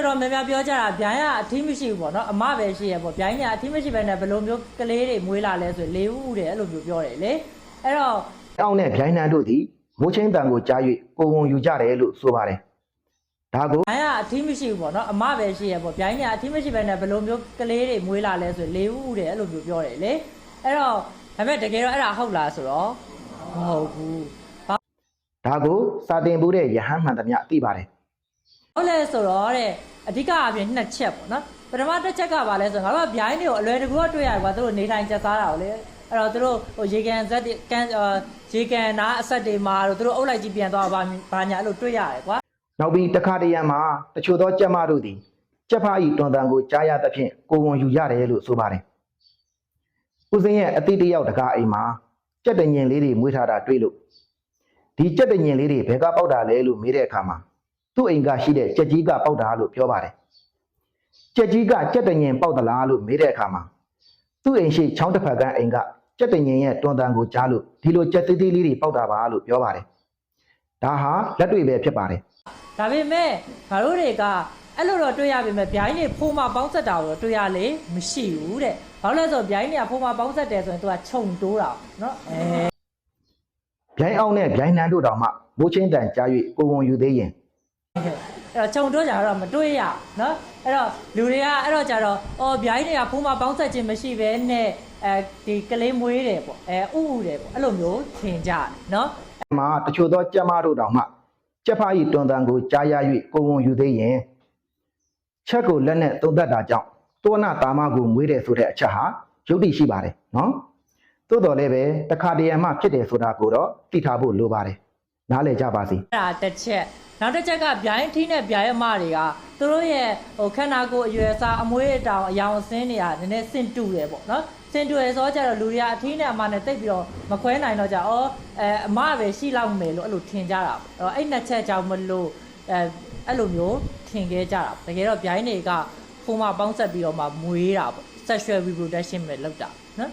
တော်များများပြောကြတာဗျိုင်းကအထီးမရှိဘူးပေါ့နော်အမပဲရှိရပေါ့ဗျိုင်းကအထီးမရှိဘဲနဲ့ဘယ်လိုမျိုးကလေးတွေမွေးလာလဲဆို၄ဦးတယ်အဲ့လိုမျိုးပြောတယ်လေအဲ့တော့အောင်းနဲ့ဗျိုင်းနှံတို့သည်မိုးချင်းတန်ကိုကြား၍ကိုဝန်ယူကြတယ်လို့ဆိုပါတယ်ဒါကိုဗျိုင်းကအထီးမရှိဘူးပေါ့နော်အမပဲရှိရပေါ့ဗျိုင်းကအထီးမရှိဘဲနဲ့ဘယ်လိုမျိုးကလေးတွေမွေးလာလဲဆို၄ဦးတယ်အဲ့လိုမျိုးပြောတယ်လေအဲ့တော့ဒါပေမဲ့တကယ်တော့အဲ့ဒါဟုတ်လားဆိုတော့မဟုတ်ဘူးဒါကိုစာတင်ဖို့တဲ့ယဟန်မှန်သမျှသိပါတယ်ဟုတ်လဲဆိုတော့တဲ့အဓိကအပြင်2ချက်ပေါ့နော်ပထမတစ်ချက်ကပါလဲဆိုတော့ငါတို့ကဗျိုင်းတွေကိုအလွယ်တကူတွေ့ရတယ်ကွာသူတို့နေထိုင်ချက်စားတာကိုလေအဲ့တော့သူတို့ဟိုရေကန်ဇက်ရေကန်နာအဆက်တွေမှာတို့သူတို့အုပ်လိုက်ကြီးပြန်သွားဘာညာအဲ့လိုတွေ့ရတယ်ကွာနောက်ပြီးတခါတရံမှာတချို့သောကြက်မတို့သည်ကြက်ဖားဤတွန်တန်ကိုကြားရသဖြင့်ကိုဝန်ယူရတယ်လို့ဆိုပါတယ်ဦးစင်းရဲ့အတိတယောက်တကားအိမ်မှာကြက်တညင်လေးတွေမွေးထားတာတွေ့လို့ဒီကြက်တညင်လေးတွေဘယ်ကပေါက်တာလဲလို့မေးတဲ့အခါမှာသူ့အိမ်ကရှိတဲ့ကြက်ကြီးကပေါက်တာလို့ပြောပါတယ်ကြက်ကြီးကကြက်တညင်ပေါက်သလားလို့မေးတဲ့အခါမှာသူ့အိမ်ရှိချောင်းတစ်ဖက်ကအိမ်ကကြက်တညင်ရဲ့တွန်တန်ကိုကြားလို့ဒီလိုကြက်သေးသေးလေးတွေပေါက်တာပါလို့ပြောပါတယ်ဒါဟာလက်တွေ့ပဲဖြစ်ပါတယ်ဒါပေမဲ့ငါတို့တွေကအဲ့လိုတော့တွေ့ရပေမဲ့ဗျိုင်းတွေဖိုးမပေါင်းဆက်တာကိုတွေ့ရလေမရှိဘူးတဲ့ဘာလို့လဲဆိုတော့ဗျိုင်းတွေကဖိုးမပေါင်းဆက်တယ်ဆိုရင်သူကခြုံတိုးတာနော်ဗျိုင်းအောင်နဲ့ဗျိုင်းနှမ်းတို့တောင်မှမိုးချင်းတန်ကြား၍ကိုဝန်ယူသေးရင်အဲ့တော့ခြုံတိုးကြတော့မတွေ့ရနော်အဲ့တော့လူတွေကအဲ့တော့ကြတော့ဗျိုင်းတွေကဖိုးမပေါင်းဆက်ခြင်းမရှိဘဲနဲ့ဒီကလေးမွေးတယ်ပေါ့ဥဥတယ်ပေါ့အဲ့လိုမျိုးထင်ကြတယ်နော်မှာတချို့သောကြက်မတို့တောင်မှကြက်ဖားဤတွန်တန်ကိုကြားရ၍ကိုဝန်ယူသေးရင်ချက်ကိုလက်နဲ့သုံးသက်တာကြောင့်တောနာတာမကိုမွေးတယ်ဆိုတဲ့အချက်ဟာယုတ်တိရှိပါတယ်နော်သို့တော်လည်းပဲတခါတရံမှဖြစ်တယ်ဆိုတာကိုတော့သိထားဖို့လိုပါတယ်နားလည်ကြပါစေအဲ့ဒါတစ်ချက်နောက်တစ်ချက်ကဗျိုင်းထီးနဲ့ဗျိုင်းအမတွေကသူတို့ရဲ့ဟိုခန္ဓာကိုယ်အရွယ်အစားအမွေးအတောင်အယောင်အစင်းတွေကနည်းနည်းစင်တူတယ်ပေါ့နော်စင်တူရယ်ဆိုတော့ကြတော့လူတွေကအထီးနဲ့အမနဲ့တိတ်ပြီးတော့မခွဲနိုင်တော့ကြအမပဲရှိလောက်မယ်လို့အဲ့လိုထင်ကြတာပေါ့အဲ့2ချက်ကြောင့်မလို့အဲ့လိုမျိုးထင်ခဲ့ကြတာတကယ်တော့ဗျိုင်းတွေကဖိုးမပေါင်းဆက်ပြီးတော့မှမွေးတာပေါ့ sexual reproduction ပဲလုပ်တာနော်